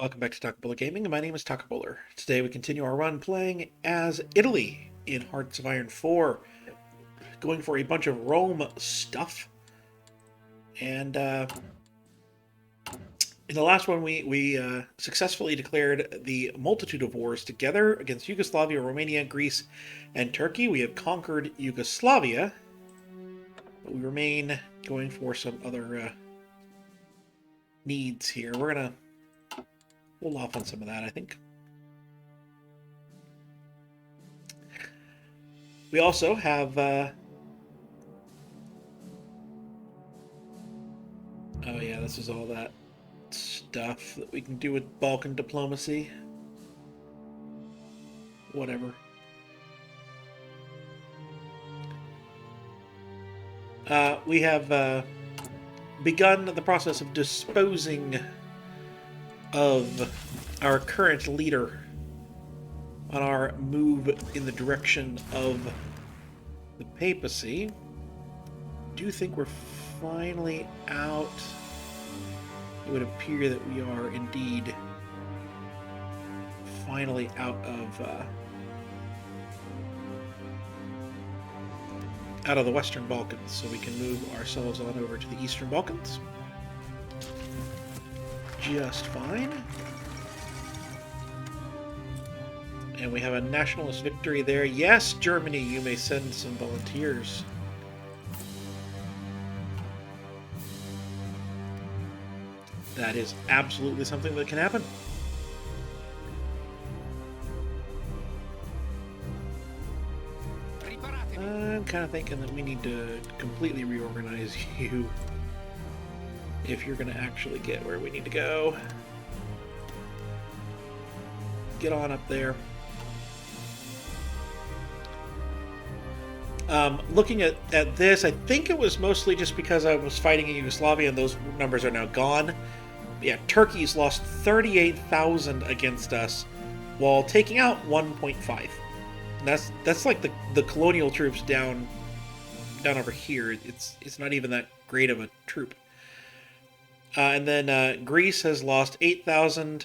Welcome back to Takabola Gaming. My name is Takabola. Today we continue our run playing as Italy in Hearts of Iron 4, going for a bunch of Rome stuff. And in the last one, we successfully declared the multitude of wars together against Yugoslavia, Romania, Greece, and Turkey. We have conquered Yugoslavia, but we remain going for some other needs here. We're going to hold off on some of that, I think. We also have oh yeah, this is all that stuff that we can do with Balkan diplomacy. Whatever. We have begun the process of disposing of our current leader on our move in the direction of the papacy. Do you think we're finally out? It would appear that we are indeed finally out of the Western Balkans, so we can move ourselves on over to the Eastern Balkans. Just fine. And we have a nationalist victory there. Yes, Germany, you may send some volunteers. That is absolutely something that can happen. I'm kind of thinking that we need to completely reorganize you if you're going to actually get where we need to go. Get on up there. Looking at this, I think it was mostly just because I was fighting in Yugoslavia and those numbers are now gone. Yeah, Turkey's lost 38,000 against us while taking out 1.5. That's like the colonial troops down over here. It's not even that great of a troop. And then Greece has lost 8,000.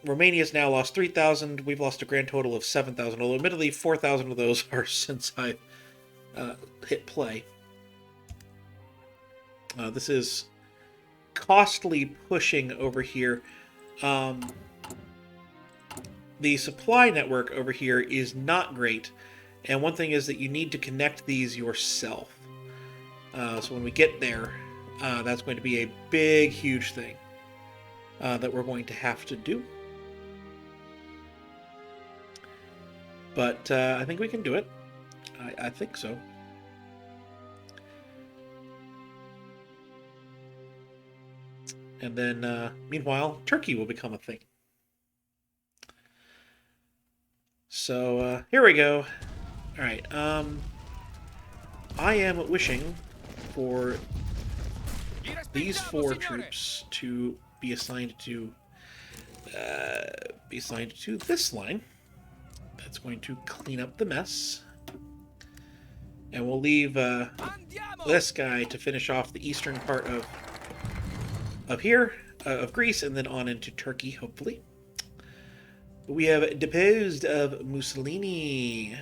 Romania's now lost 3,000. We've lost a grand total of 7,000, although admittedly 4,000 of those are since I hit play. This is costly pushing over here. The supply network over here is not great, and one thing is that you need to connect these yourself. So when we get there, that's going to be a big, huge thing that we're going to have to do. But I think we can do it. I think so. And then, meanwhile, Turkey will become a thing. So, here we go. Alright, I am wishing for these 4 troops to be assigned to this line. That's going to clean up the mess. And we'll leave this guy to finish off the eastern part of here, of Greece, and then on into Turkey, hopefully. We have deposed of Mussolini.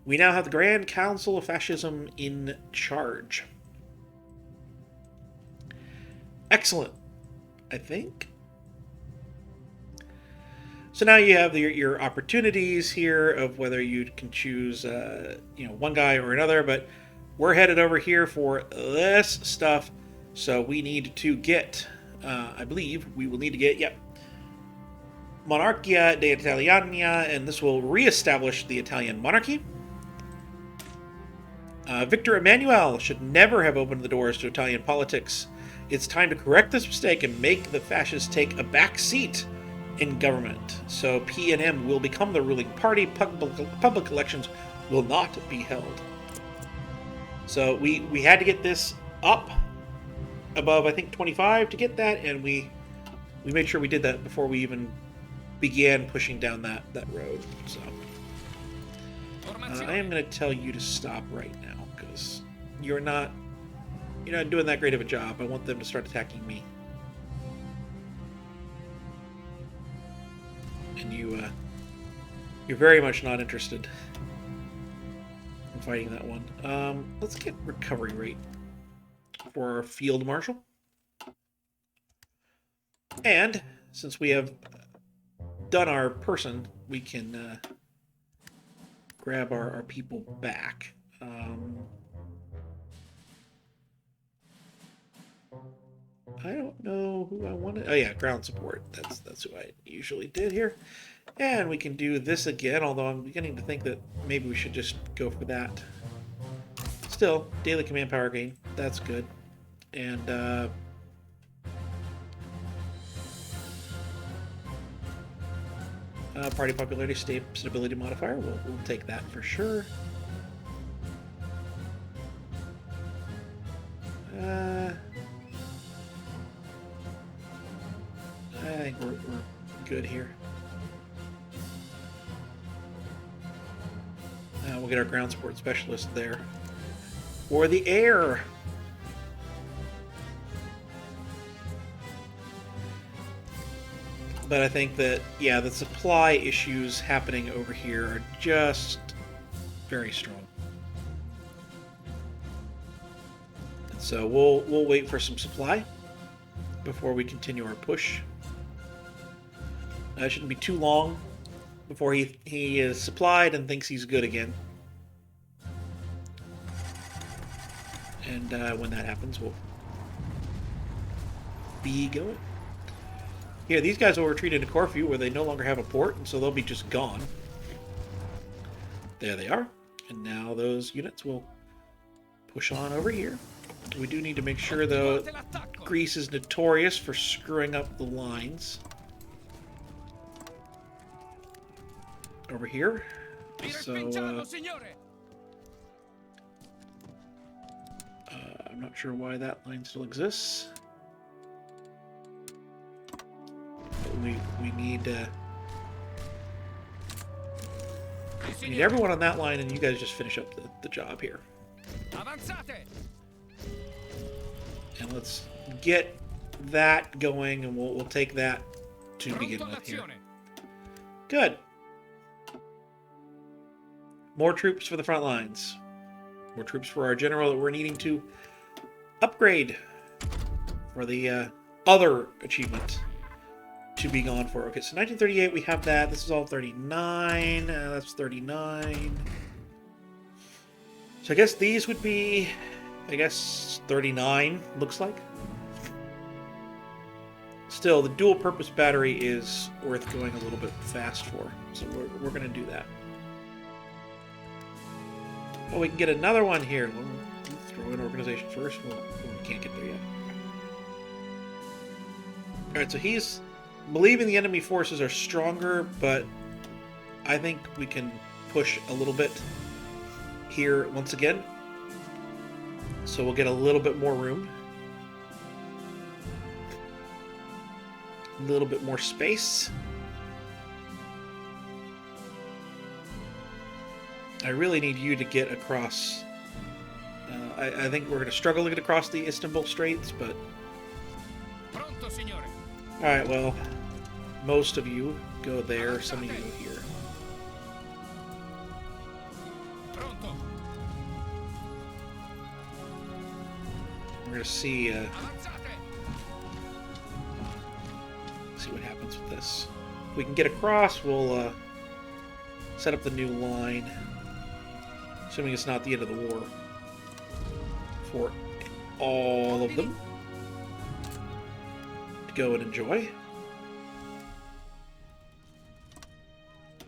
We now have the Grand Council of Fascism in charge. Excellent, I think. So now you have your opportunities here of whether you can choose, one guy or another. But we're headed over here for this stuff. So we need to get, I believe we will need to get, Monarchia de Italiania, and this will reestablish the Italian monarchy. Victor Emmanuel should never have opened the doors to Italian politics. It's time to correct this mistake and make the fascists take a back seat in government. So P&M will become the ruling party. Public elections will not be held. So we had to get this up above, I think, 25 to get that, and we made sure we did that before we even began pushing down that road. So I am going to tell you to stop right now because you're not doing that great of a job. I want them to start attacking me. You're very much not interested in fighting that one. Let's get recovery rate for our field marshal. And since we have done our person, we can grab our people back. I don't know who I wanted. Oh yeah, ground support. That's who I usually did here. And we can do this again, although I'm beginning to think that maybe we should just go for that. Still, daily command power gain. That's good. And party popularity stability modifier. We'll take that for sure. I think we're good here. We'll get our ground support specialist there. For the air! But I think that, yeah, the supply issues happening over here are just very strong. So we'll wait for some supply before we continue our push. It shouldn't be too long before he is supplied and thinks he's good again. And when that happens, we'll be going. Here, these guys will retreat into Corfu, where they no longer have a port, and so they'll be just gone. There they are. And now those units will push on over here. We do need to make sure, though, Greece is notorious for screwing up the lines. Over here. So, I'm not sure why that line still exists. But we need everyone on that line, and you guys just finish up the job here. And let's get that going, and we'll take that to begin with here. Good. More troops for the front lines. More troops for our general that we're needing to upgrade for the other achievement to be gone for. Okay, so 1938, we have that. This is all 39. That's 39. So I guess these would be, 39, looks like. Still, the dual-purpose battery is worth going a little bit fast for. So we're going to do that. Oh, we can get another one here. We'll throw in organization first. We can't get there yet. Alright, so he's believing the enemy forces are stronger, but I think we can push a little bit here once again. So we'll get a little bit more room. A little bit more space. I really need you to get across. I think we're going to struggle to get across the Istanbul Straits, but... Alright, well, most of you go there, some of you go here. We're going to see what happens with this. If we can get across, we'll set up the new line. Assuming it's not the end of the war. For all of them to go and enjoy.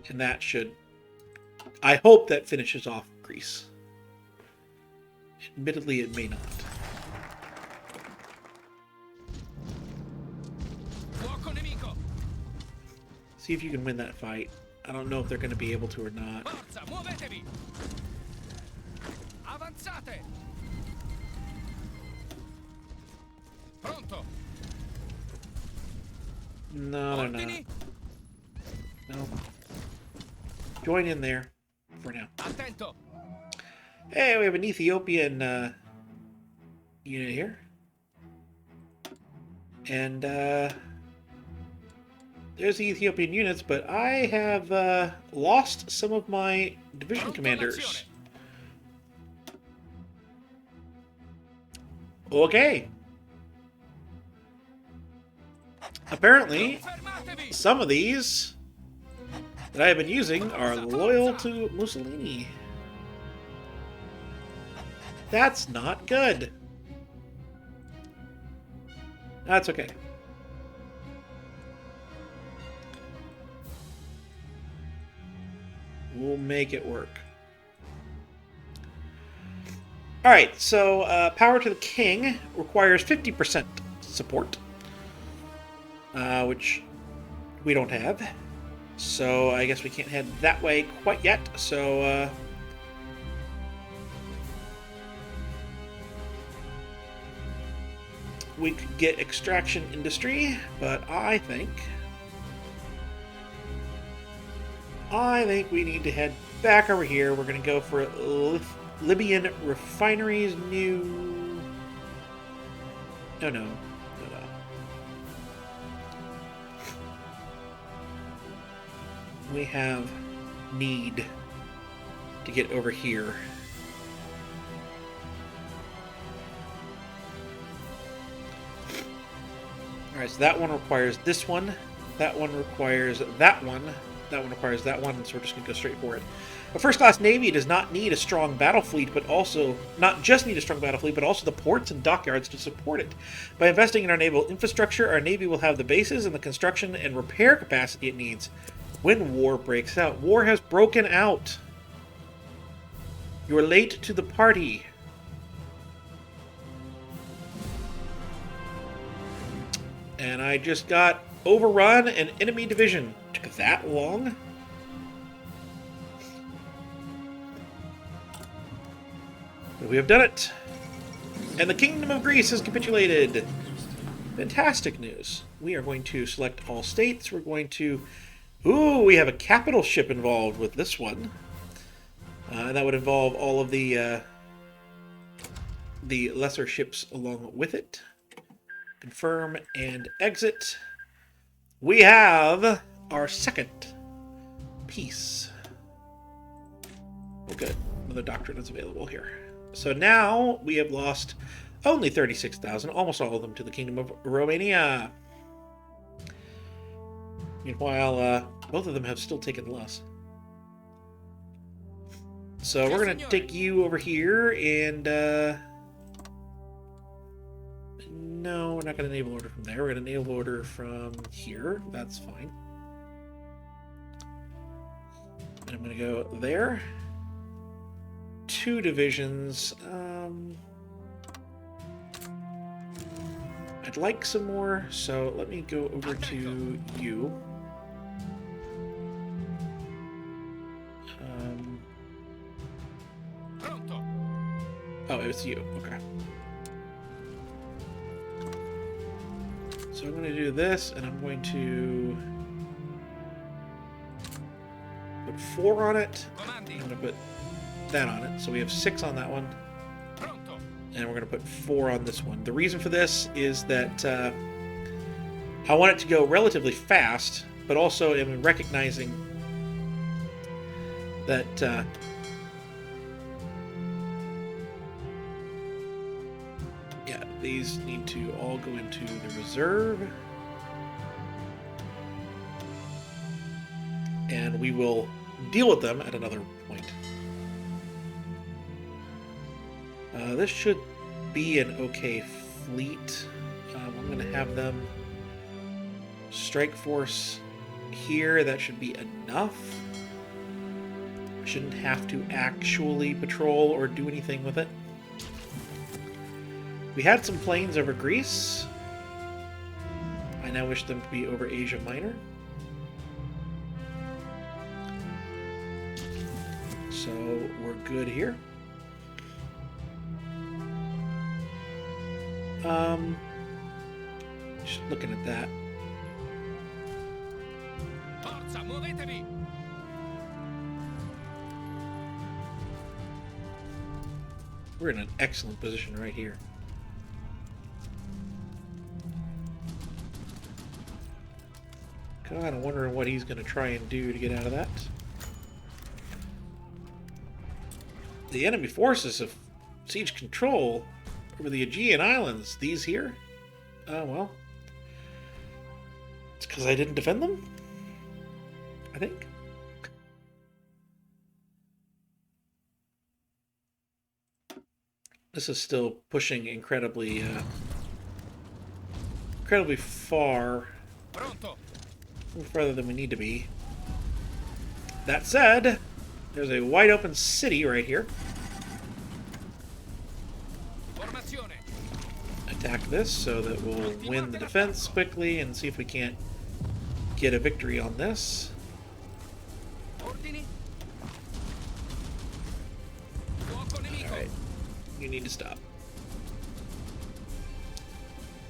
And that should... I hope that finishes off Greece. Admittedly, it may not. See if you can win that fight. I don't know if they're going to be able to or not. No, they're not. No. Join in there for now. Hey, we have an Ethiopian unit here. And There's the Ethiopian units, but I have lost some of my division commanders. Okay. Apparently, some of these that I have been using are loyal to Mussolini. That's not good. That's okay. We'll make it work. Alright, so power to the king requires 50% support, which we don't have. So I guess we can't head that way quite yet. So we could get extraction industry, but I think we need to head back over here. We're going to go for Libyan refineries. No. We have need to get over here. Alright, so that one requires this one. That one requires that one. That one requires that one, so we're just going to go straight for it. A first-class navy does not need a strong battle fleet, but also not just need a strong battle fleet, but also the ports and dockyards to support it. By investing in our naval infrastructure, our navy will have the bases and the construction and repair capacity it needs when war breaks out. War has broken out. You are late to the party. And I just got overrun an enemy division. Took that long? But we have done it. And the Kingdom of Greece has capitulated. Fantastic news. We are going to select all states. We're going to... Ooh, we have a capital ship involved with this one. And that would involve all of the lesser ships along with it. Confirm and exit. We have our second piece. Oh, good. Another doctrine is available here. So now we have lost only 36,000, almost all of them to the Kingdom of Romania. Meanwhile, both of them have still taken loss. So we're going to take you over here and... No, we're not going to naval order from there. We're going to naval order from here. That's fine. And I'm going to go there. 2 divisions. I'd like some more, so let me go over to you. Oh, it's you. Okay. So I'm going to do this, and I'm going to put 4 on it. I'm going to put that on it. So we have 6 on that one. And we're going to put 4 on this one. The reason for this is that I want it to go relatively fast, but also am recognizing that these need to all go into the reserve. And we will deal with them at another point. This should be an okay fleet. I'm going to have them strike force here. That should be enough. I shouldn't have to actually patrol or do anything with it. We had some planes over Greece. I now wish them to be over Asia Minor. So we're good here. Just looking at that. We're in an excellent position right here. Kind of wondering what he's going to try and do to get out of that. The enemy forces have siege control over the Aegean Islands. These here? Oh, well. It's because I didn't defend them? I think. This is still pushing incredibly far. Further than we need to be. That said, there's a wide open city right here. Attack this so that we'll win the defense quickly and see if we can't get a victory on this. Alright. You need to stop.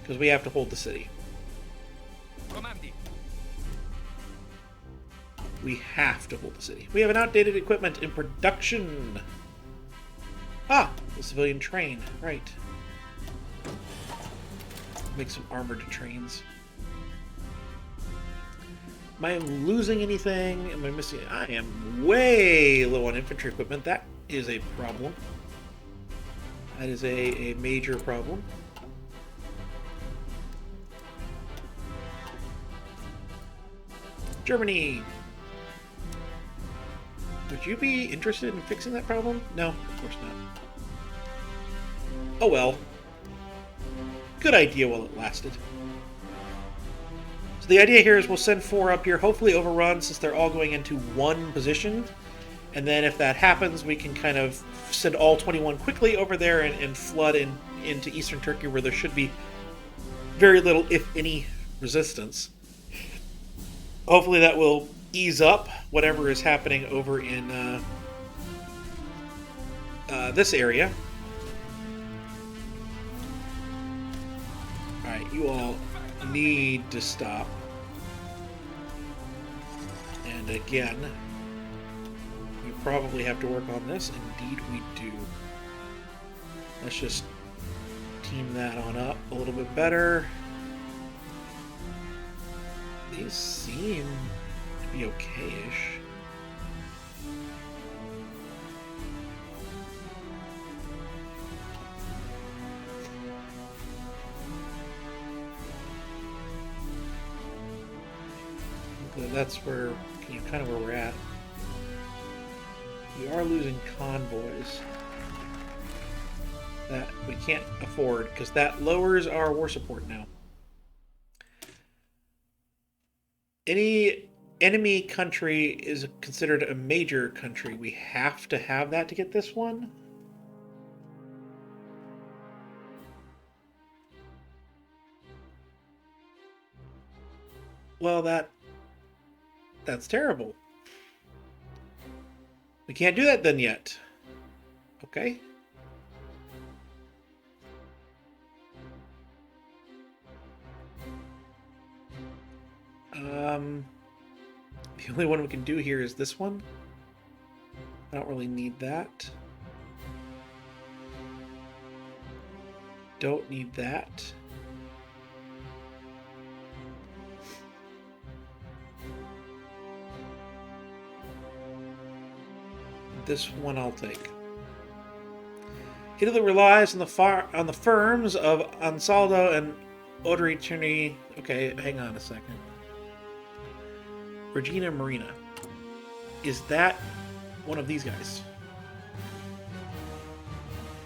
Because we have to hold the city. We have to hold the city. We have an outdated equipment in production. Ah, the civilian train. Right. Make some armored trains. Am I losing anything? Am I missing? I am way low on infantry equipment. That is a problem. That is a major problem. Germany! Would you be interested in fixing that problem? No, of course not. Oh well. Good idea while it lasted. So the idea here is we'll send 4 up here, hopefully overrun since they're all going into one position. And then if that happens, we can kind of send all 21 quickly over there and flood into eastern Turkey where there should be very little, if any, resistance. Hopefully that will ease up whatever is happening over in this area. Alright, you all need to stop. And again, we probably have to work on this. Indeed we do. Let's just team that on up a little bit better. These seem to be okay-ish. That's where, kind of where we're at. We are losing convoys that we can't afford because that lowers our war support now. Any enemy country is considered a major country. We have to have that to get this one. Well, that's terrible. We can't do that then yet. Okay. The only one we can do here is this one. I don't really need that. Don't need that. This one I'll take. Italy relies on the firms of Ansaldo and Odry. Okay, hang on a second. Regina Marina. Is that one of these guys?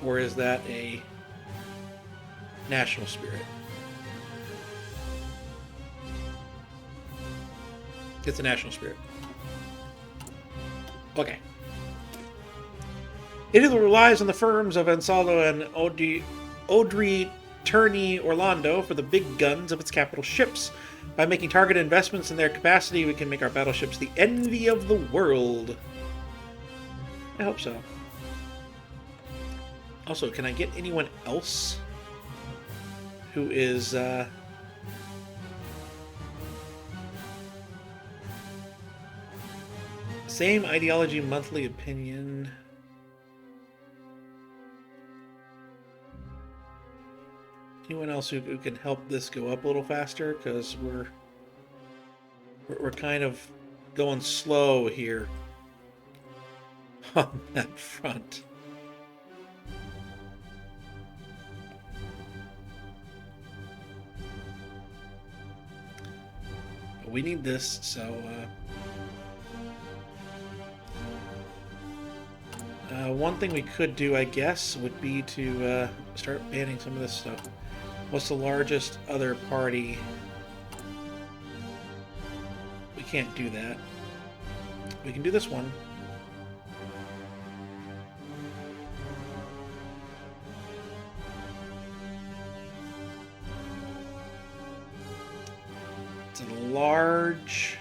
Or is that a national spirit? It's a national spirit. Okay. Italy relies on the firms of Ansaldo and Odry Turney Orlando for the big guns of its capital ships. By making targeted investments in their capacity, we can make our battleships the envy of the world. I hope so. Also, can I get anyone else who is same ideology, monthly opinion? Anyone else who can help this go up a little faster? Because we're We're kind of going slow here on that front. But we need this, so one thing we could do, I guess, would be to start banning some of this stuff. What's the largest other party? We can't do that. We can do this one. It's a large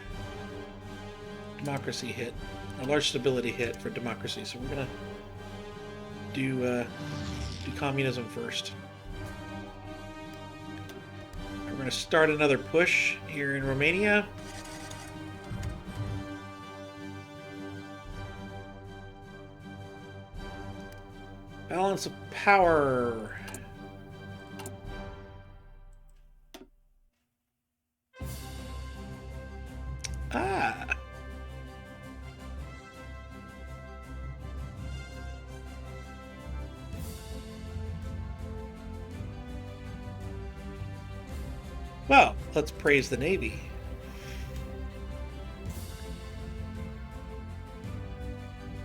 democracy hit. A large stability hit for democracy. So we're gonna do communism first. We're gonna start another push here in Romania. Balance of power. Ah. Well, let's praise the Navy.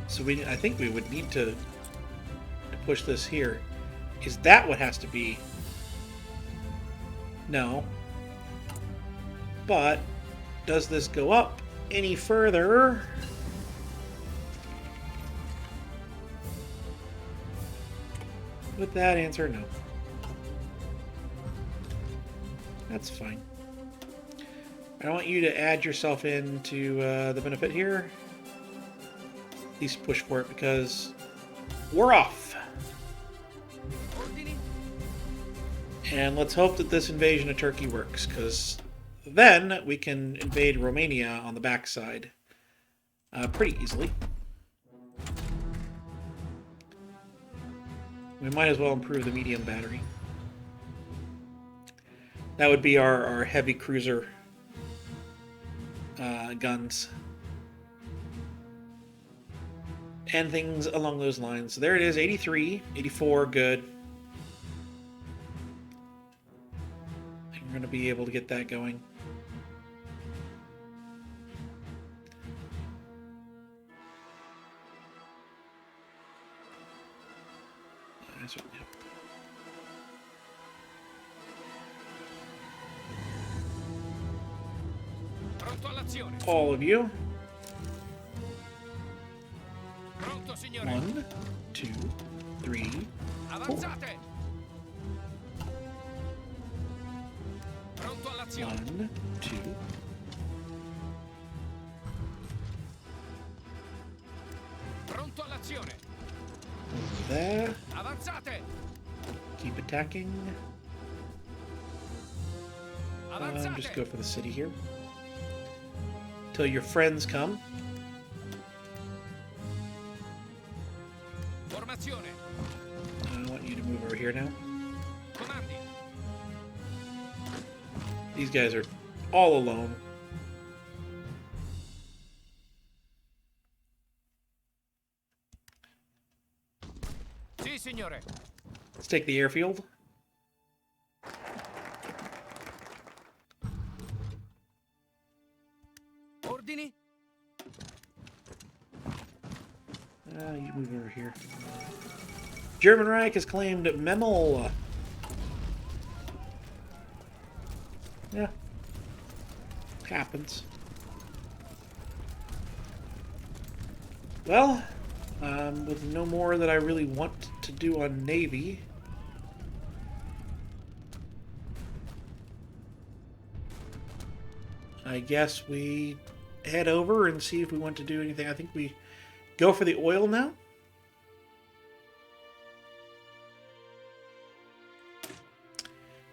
So I think we would need to push this here. Is that what has to be? No. But does this go up any further? With that answer, no. That's fine. I want you to add yourself into the benefit here. At least push for it because we're off. And let's hope that this invasion of Turkey works, because then we can invade Romania on the backside pretty easily. We might as well improve the medium battery. That would be our heavy cruiser guns. And things along those lines. So there it is, 83, 84, good. I think we're going to be able to get that going. All of you. 1, 2, 3, 4. 1, 2. Over there. Keep attacking. Just go for the city here. Till your friends come. I want you to move over here now. These guys are all alone. Let's take the airfield. You move over here. German Reich has claimed Memel. Yeah. Happens. Well, with no more that I really want to do on Navy. I guess we head over and see if we want to do anything. I think we go for the oil now.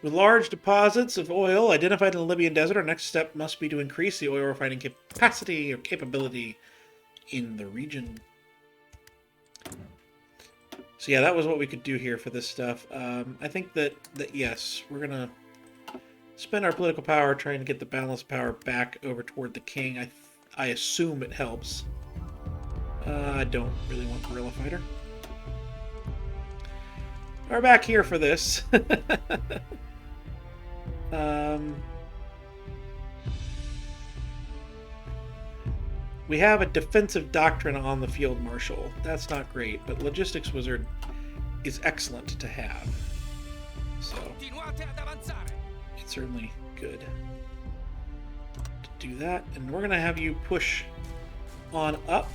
With large deposits of oil identified in the Libyan desert, our next step must be to increase the oil refining capacity or capability in the region. So yeah, that was what we could do here for this stuff. I think that yes, we're gonna spend our political power trying to get the balance of power back over toward the king. I assume it helps. I don't really want guerrilla fighter. We're back here for this. We have a defensive doctrine on the field marshal. That's not great, but logistics wizard is excellent to have. So it's certainly good to do that. And we're going to have you push on up.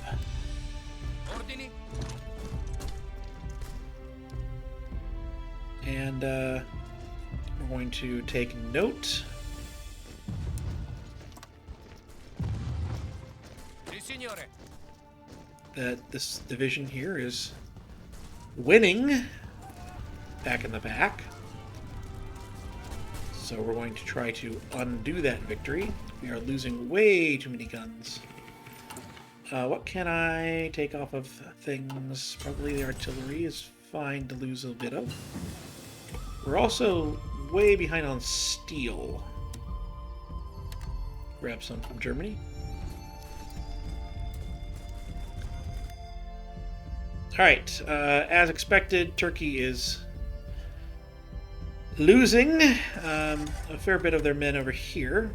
And we're going to take note that this division here is winning back in the back. So we're going to try to undo that victory. We are losing way too many guns. What can I take off of things? Probably the artillery is fine to lose a bit of. We're also way behind on steel. Grab some from Germany. Alright, as expected, Turkey is losing a fair bit of their men over here.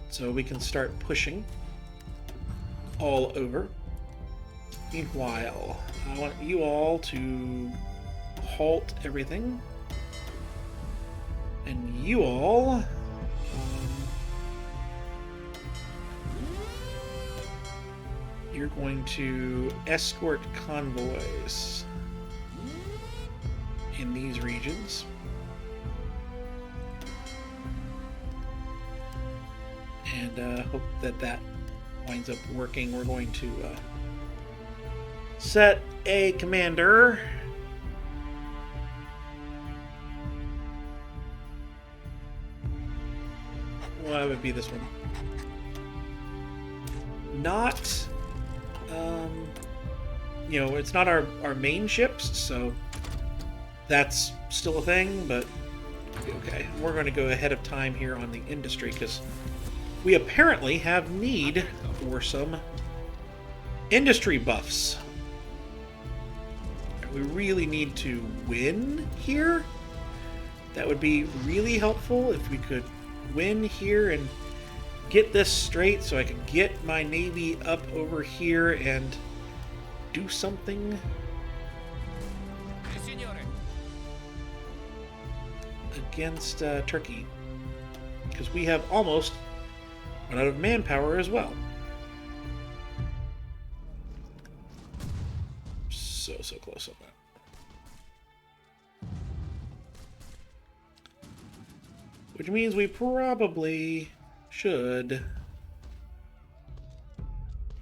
So we can start pushing all over. Meanwhile, I want you all to halt everything. And you all... you're going to escort convoys in these regions. And hope that that winds up working. We're going to set a commander. Well, that would be this one. Not... you know, it's not our main ships, so that's still a thing, but okay. We're going to go ahead of time here on the industry, because we apparently have need for some industry buffs. We really need to win here. That would be really helpful if we could win here and get this straight so I can get my navy up over here and do something against Turkey, because we have almost run out of manpower as well. So close on that. Which means we probably should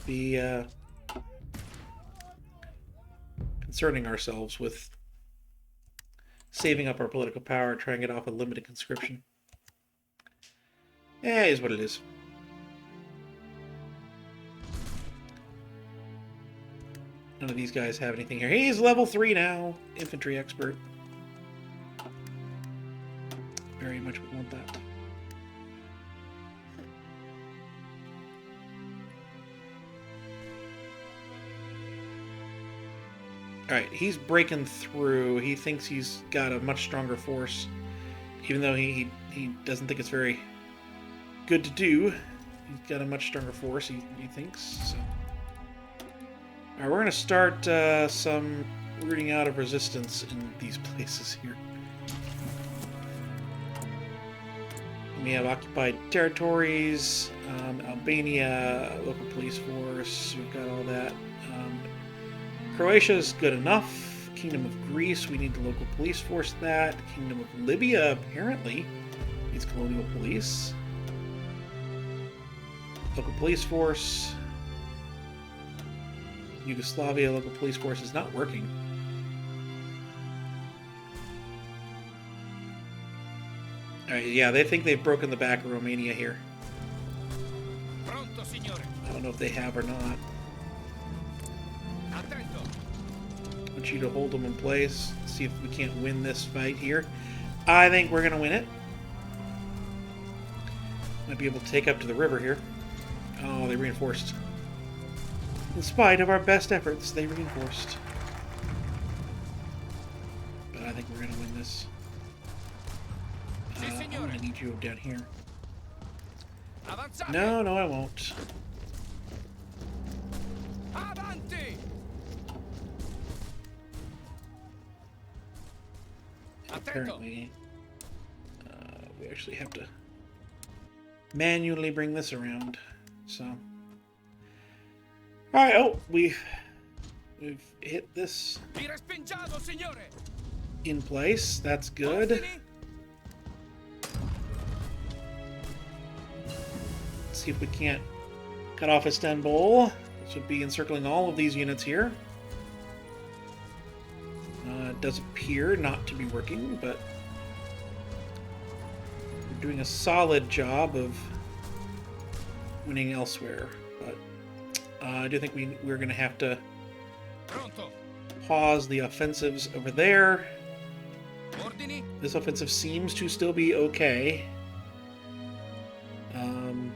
be concerning ourselves with saving up our political power, trying it off with limited conscription. Yeah, it is what it is. None of these guys have anything here. He's level 3 now. Infantry expert. Very much would want that. Alright, he's breaking through. He thinks he's got a much stronger force, even though he doesn't think it's very good to do. He's got a much stronger force, he thinks. So. Alright, we're going to start some rooting out of resistance in these places here. We have occupied territories, Albania, local police force, we've got all that. Croatia's good enough. Kingdom of Greece, we need the local police force that. Kingdom of Libya, apparently, needs colonial police. Local police force. Yugoslavia, local police force is not working. Alright, yeah, they think they've broken the back of Romania here. I don't know if they have or not. get you to hold them in place. See if we can't win this fight here. I think we're going to win it. Might be able to take up to the river here. Oh, they reinforced. In spite of our best efforts, they reinforced. But I think we're going to win this. I'm going to need you down here. No, no, I won't. Apparently, we actually have to manually bring this around. So, all right. Oh, we've hit this in place. That's good. Let's see if we can't cut off Istanbul. This would be encircling all of these units here. It does appear not to be working, but we're doing a solid job of winning elsewhere. But I do think we're going to have to pause the offensives over there. This offensive seems to still be okay. Can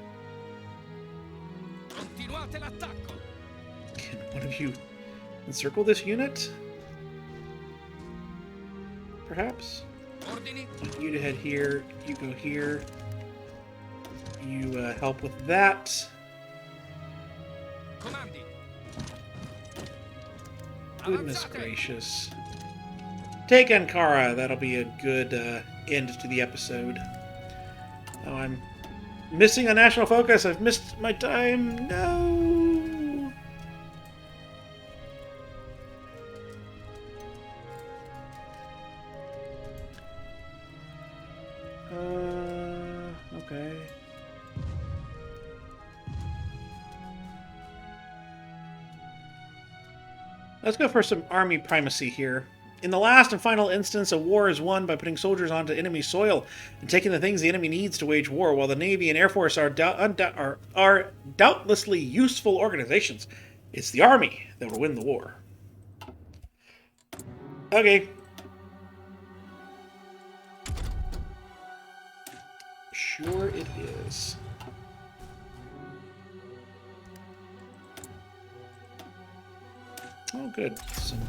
one of you encircle this unit? Perhaps? You to head here, you go here. You help with that. Goodness gracious. Take Ankara, that'll be a good end to the episode. Oh, I'm missing a national focus. I've missed my time. No. Okay. Let's go for some army primacy here. In the last and final instance, a war is won by putting soldiers onto enemy soil and taking the things the enemy needs to wage war. While the Navy and Air Force are doubtlessly useful organizations, it's the Army that will win the war. Okay. Sure it is. Oh, good. Some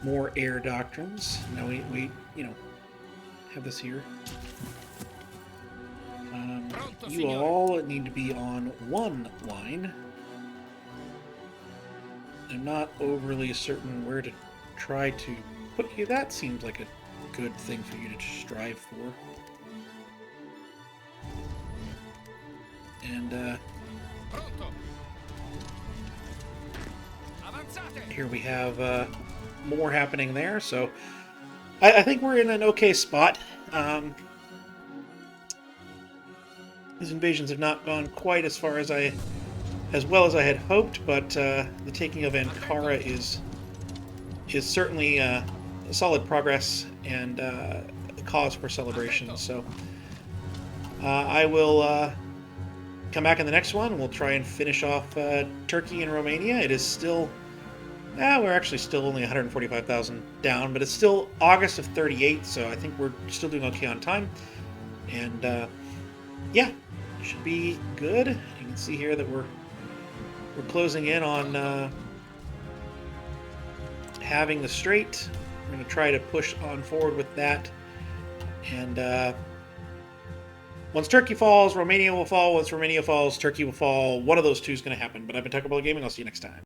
more air doctrines. Now we have this here. You all need to be on one line. I'm not overly certain where to try to put you. That seems like a good thing for you to strive for. And here we have more happening there, so I think we're in an okay spot. These invasions have not gone quite as far as well as I had hoped, but the taking of Ankara is certainly a solid progress and a cause for celebration. So I will come back in the next one. We'll try and finish off Turkey and Romania. It is still... we're actually still only 145,000 down, but it's still August of 38, so I think we're still doing okay on time. And yeah, should be good. You can see here that we're closing in on having the strait. We're going to try to push on forward with that. And once Turkey falls, Romania will fall. Once Romania falls, Turkey will fall. One of those two is going to happen. But I've been talking about gaming. I'll see you next time.